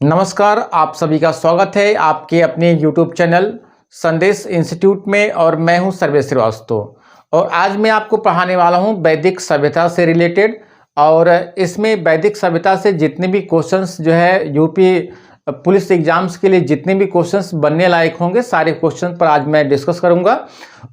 नमस्कार, आप सभी का स्वागत है आपके अपने YouTube चैनल संदेश इंस्टीट्यूट में। और मैं हूं सर्वेश श्रीवास्तव और आज मैं आपको पढ़ाने वाला हूं वैदिक सभ्यता से रिलेटेड। और इसमें वैदिक सभ्यता से जितने भी क्वेश्चंस जो है यूपी पुलिस एग्जाम्स के लिए जितने भी क्वेश्चंस बनने लायक होंगे सारे क्वेश्चन पर आज मैं डिस्कस करूंगा।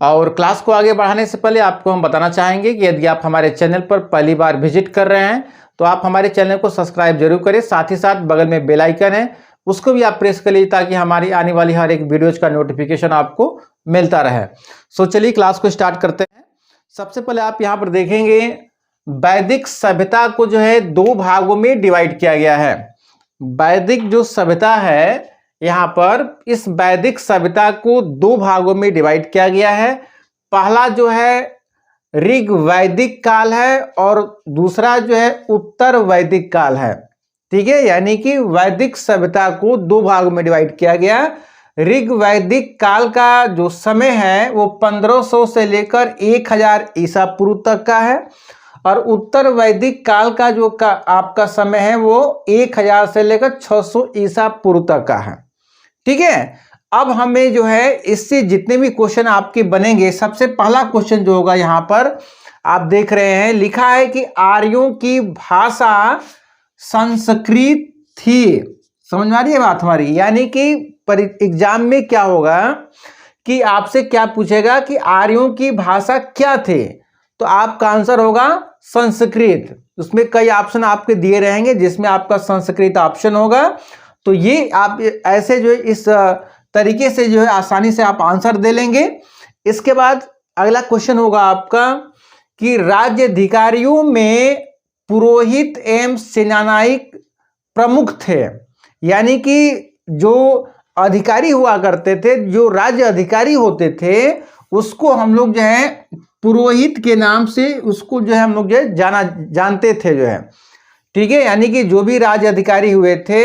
और क्लास को आगे बढ़ाने से पहले आपको हम बताना चाहेंगे कि यदि आप हमारे चैनल पर पहली बार विजिट कर रहे हैं तो आप हमारे चैनल को सब्सक्राइब जरूर करें। साथ ही साथ बगल में बेल आइकन है उसको भी आप प्रेस कर लीजिए ताकि हमारी आने वाली हर एक वीडियोज का नोटिफिकेशन आपको मिलता रहे। सो चलिए क्लास को स्टार्ट करते हैं। सबसे पहले आप यहाँ पर देखेंगे वैदिक सभ्यता को जो है दो भागों में डिवाइड किया गया है। वैदिक जो सभ्यता है यहाँ पर इस वैदिक सभ्यता को दो भागों में डिवाइड किया गया है। पहला जो है ऋग वैदिक काल है और दूसरा जो है उत्तर वैदिक काल है। ठीक है, यानी कि वैदिक सभ्यता को दो भागों में डिवाइड किया गया। ऋग वैदिक काल का जो समय है वो 1500 से लेकर 1000 ईसा पूर्व तक का है और उत्तर वैदिक काल का जो आपका समय है वो 1000 से लेकर 600 ईसा पूर्व तक का है। ठीक है, अब हमें जो है इससे जितने भी क्वेश्चन आपके बनेंगे, सबसे पहला क्वेश्चन जो होगा यहाँ पर आप देख रहे हैं लिखा है कि आर्यों की भाषा संस्कृत थी। समझ में आ रही है बात हमारी? यानी कि एग्जाम में क्या होगा कि आपसे क्या पूछेगा कि आर्यों की भाषा क्या थे, तो आपका आंसर होगा संस्कृत। उसमें कई ऑप्शन आपके दिए रहेंगे जिसमें आपका संस्कृत ऑप्शन होगा। तो ये आप ऐसे जो इस तरीके से जो है आसानी से आप आंसर दे लेंगे। इसके बाद अगला क्वेश्चन होगा आपका कि राज्य अधिकारियों में पुरोहित एवं सेनानायक प्रमुख थे। यानी कि जो अधिकारी हुआ करते थे, जो राज्य अधिकारी होते थे, उसको हम लोग जो है पुरोहित के नाम से उसको जो है हम लोग जो है जानते थे जो है। ठीक है, यानी कि जो भी राज्य अधिकारी हुए थे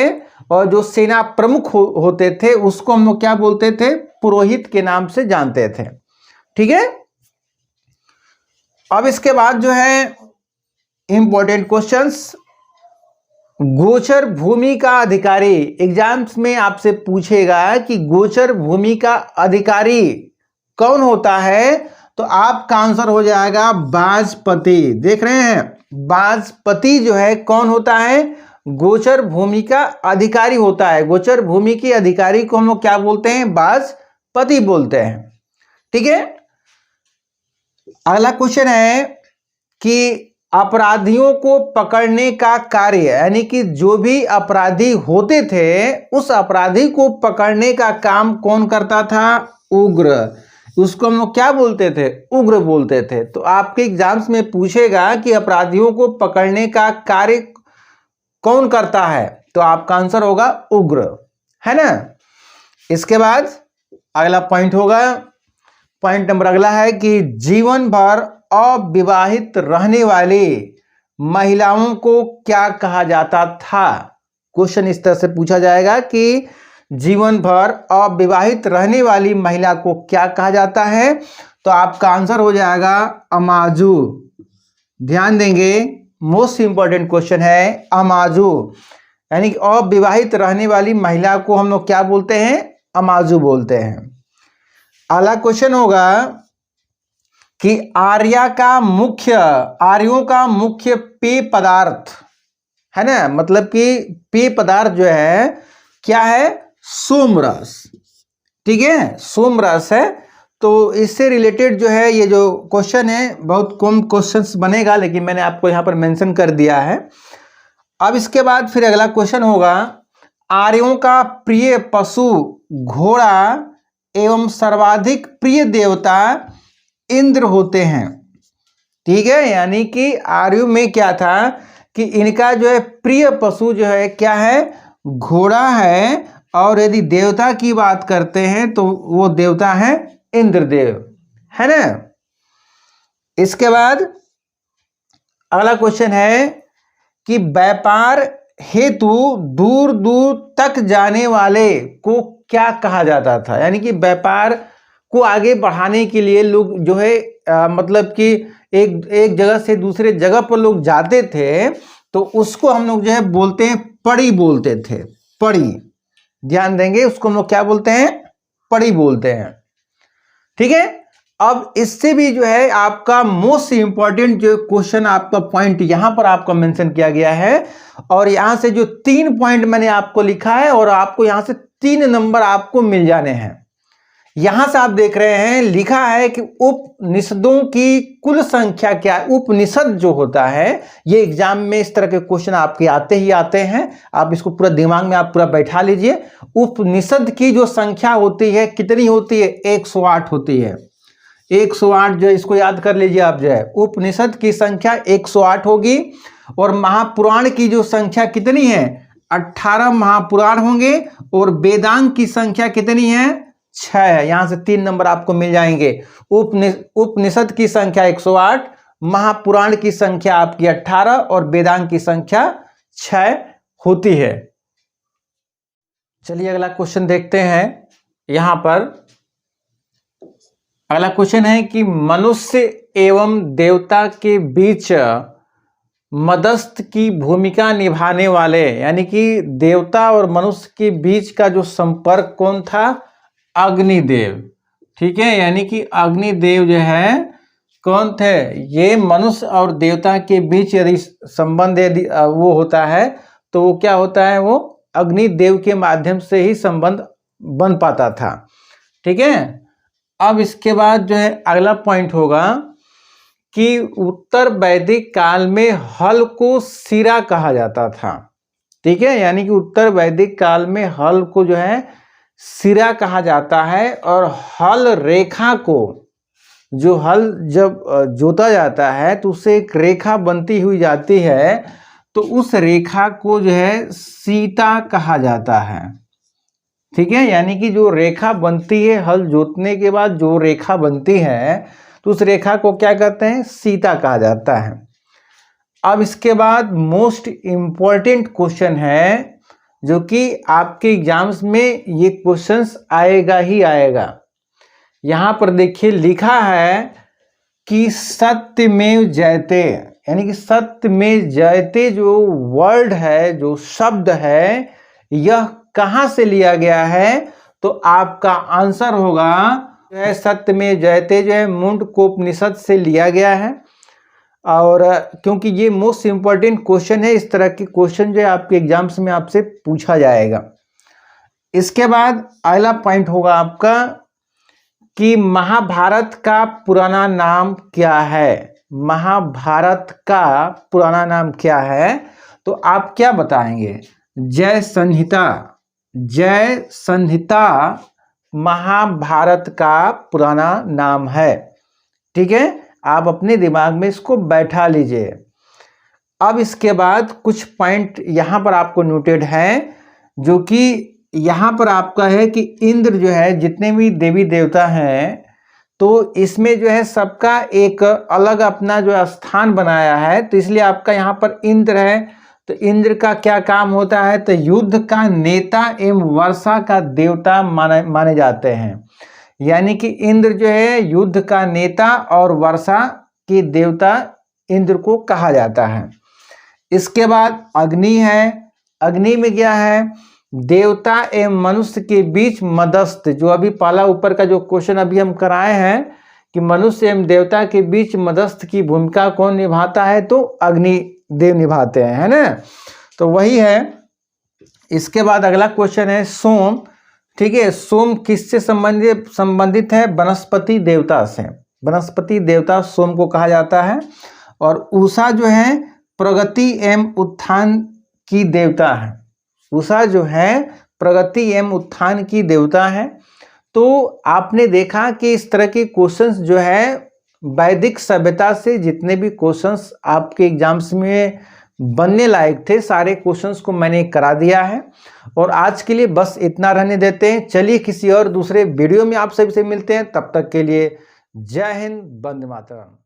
और जो सेना प्रमुख होते थे उसको हम लोग क्या बोलते थे? पुरोहित के नाम से जानते थे। ठीक है, अब इसके बाद जो है इंपॉर्टेंट क्वेश्चंस, गोचर भूमि का अधिकारी। एग्जाम्स में आपसे पूछेगा कि गोचर भूमि का अधिकारी कौन होता है, तो आपका आंसर हो जाएगा बाजपति। देख रहे हैं, बाजपति जो है कौन होता है? गोचर भूमि का अधिकारी होता है। गोचर भूमि के अधिकारी को हम लोग क्या बोलते हैं? बाजपति बोलते हैं। ठीक है, अगला क्वेश्चन है कि अपराधियों को पकड़ने का कार्य, यानी कि जो भी अपराधी होते थे उस अपराधी को पकड़ने का काम कौन करता था? उग्र। उसको हम लोग क्या बोलते थे? उग्र बोलते थे। तो आपके एग्जाम्स में पूछेगा कि अपराधियों को पकड़ने का कार्य कौन करता है, तो आपका आंसर होगा उग्र, है ना। इसके बाद अगला पॉइंट होगा, पॉइंट नंबर अगला है कि जीवन भर अविवाहित रहने वाली महिलाओं को क्या कहा जाता था। क्वेश्चन इस तरह से पूछा जाएगा कि जीवन भर अविवाहित रहने वाली महिला को क्या कहा जाता है, तो आपका आंसर हो जाएगा अमाजू। ध्यान देंगे, मोस्ट इंपॉर्टेंट क्वेश्चन है अमाजू, यानी कि अविवाहित रहने वाली महिला को हम लोग क्या बोलते हैं? अमाजू बोलते हैं। अगला क्वेश्चन होगा कि आर्यों का मुख्य पेय पदार्थ है ना, मतलब कि पेय पदार्थ जो है क्या है? सोमरस। ठीक है, सोमरस है। तो इससे रिलेटेड जो है ये जो क्वेश्चन है बहुत कम क्वेश्चंस बनेगा, लेकिन मैंने आपको यहाँ पर मेंशन कर दिया है। अब इसके बाद फिर अगला क्वेश्चन होगा, आर्यों का प्रिय पशु घोड़ा एवं सर्वाधिक प्रिय देवता इंद्र होते हैं। ठीक है, यानी कि आर्यों में क्या था कि इनका जो है प्रिय पशु जो है क्या है? घोड़ा है। और यदि देवता की बात करते हैं तो वो देवता है इंद्रदेव, है ना। इसके बाद अगला क्वेश्चन है कि व्यापार हेतु दूर दूर तक जाने वाले को क्या कहा जाता था। यानी कि व्यापार को आगे बढ़ाने के लिए लोग जो है मतलब कि एक जगह से दूसरे जगह पर लोग जाते थे तो उसको हम लोग जो है बोलते हैं पड़ी बोलते थे। पड़ी, ध्यान देंगे, उसको हम लोग क्या बोलते हैं, पड़ी बोलते हैं। ठीक है, अब इससे भी जो है आपका मोस्ट इंपॉर्टेंट जो क्वेश्चन आपका पॉइंट यहां पर आपका मेंशन किया गया है, और यहां से जो 3 पॉइंट मैंने आपको लिखा है और आपको यहां से 3 नंबर आपको मिल जाने हैं। यहां से आप देख रहे हैं लिखा है कि उपनिषदों की कुल संख्या क्या है। उपनिषद जो होता है, ये एग्जाम में इस तरह के क्वेश्चन आपके आते ही आते हैं, आप इसको पूरा दिमाग में आप पूरा बैठा लीजिए। उपनिषद की जो संख्या होती है कितनी होती है, 108 होती है। 108 जो इसको याद कर लीजिए आप, जो है उपनिषद की संख्या 108 होगी। और महापुराण की जो संख्या कितनी है, 18 महापुराण होंगे। और वेदांग की संख्या कितनी है, 6 है। यहां से 3 नंबर आपको मिल जाएंगे। उपनिषद की संख्या 108, महापुराण की संख्या आपकी 18 और वेदांग की संख्या 6 होती है। चलिए अगला क्वेश्चन देखते हैं। यहां पर अगला क्वेश्चन है कि मनुष्य एवं देवता के बीच मध्यस्थ की भूमिका निभाने वाले, यानी कि देवता और मनुष्य के बीच का जो संपर्क कौन था, अग्निदेव। ठीक है, यानी कि अग्निदेव जो है कौन थे, ये मनुष्य और देवता के बीच यदि संबंध यदि वो होता है तो वो क्या होता है, वो अग्निदेव के माध्यम से ही संबंध बन पाता था। ठीक है, अब इसके बाद जो है अगला पॉइंट होगा कि उत्तर वैदिक काल में हल को सिरा कहा जाता था। ठीक है, यानी कि उत्तर वैदिक काल में हल को जो है सिरा कहा जाता है। और हल रेखा को, जो हल जब जोता जाता है तो उससे एक रेखा बनती हुई जाती है, तो उस रेखा को जो है सीता कहा जाता है। ठीक है, यानी कि जो रेखा बनती है हल जोतने के बाद, जो रेखा बनती है तो उस रेखा को क्या कहते हैं, सीता कहा जाता है। अब इसके बाद मोस्ट इंपॉर्टेंट क्वेश्चन है, जो कि आपके एग्जाम्स में ये क्वेश्चंस आएगा ही आएगा। यहां पर देखिए लिखा है कि सत्यमेव जयते, यानी कि सत्यमेव जयते जो वर्ड है, जो शब्द है, यह कहां से लिया गया है, तो आपका आंसर होगा जो है सत्यमेव जयते जो है मुंडकोपनिषद से लिया गया है। और क्योंकि ये मोस्ट इंपॉर्टेंट क्वेश्चन है, इस तरह के क्वेश्चन जो है आपके एग्जाम्स में आपसे पूछा जाएगा। इसके बाद अगला पॉइंट होगा आपका कि महाभारत का पुराना नाम क्या है। महाभारत का पुराना नाम क्या है, तो आप क्या बताएंगे, जय संहिता। जय संहिता महाभारत का पुराना नाम है। ठीक है, आप अपने दिमाग में इसको बैठा लीजिए। अब इसके बाद कुछ पॉइंट यहां पर आपको नोटेड है, जो कि यहां पर आपका है कि इंद्र जो है, जितने भी देवी देवता हैं, तो इसमें जो है सबका एक अलग अपना जो स्थान बनाया है, तो इसलिए आपका यहां पर इंद्र है। तो इंद्र का क्या काम होता है, तो युद्ध का नेता एवं वर्षा का देवता माने जाते हैं। यानी कि इंद्र जो है युद्ध का नेता और वर्षा के देवता इंद्र को कहा जाता है। इसके बाद अग्नि है। अग्नि में क्या है, देवता एवं मनुष्य के बीच मध्यस्थ, जो अभी पहला ऊपर का जो क्वेश्चन अभी हम कराए हैं कि मनुष्य एवं देवता के बीच मध्यस्थ की भूमिका कौन निभाता है, तो अग्नि देव निभाते हैं, है ना, तो वही है। इसके बाद अगला क्वेश्चन है सोम। ठीक है, सोम किससे संबंधित है, वनस्पति देवता से। वनस्पति देवता सोम को कहा जाता है। और उषा जो है प्रगति एवं उत्थान की देवता है। उषा जो है प्रगति एवं उत्थान की देवता है। तो आपने देखा कि इस तरह के क्वेश्चंस जो है वैदिक सभ्यता से जितने भी क्वेश्चंस आपके एग्जाम्स में बनने लायक थे, सारे क्वेश्चंस को मैंने करा दिया है। और आज के लिए बस इतना रहने देते हैं। चलिए किसी और दूसरे वीडियो में आप सभी से मिलते हैं, तब तक के लिए जय हिंद, वंदे मातरम।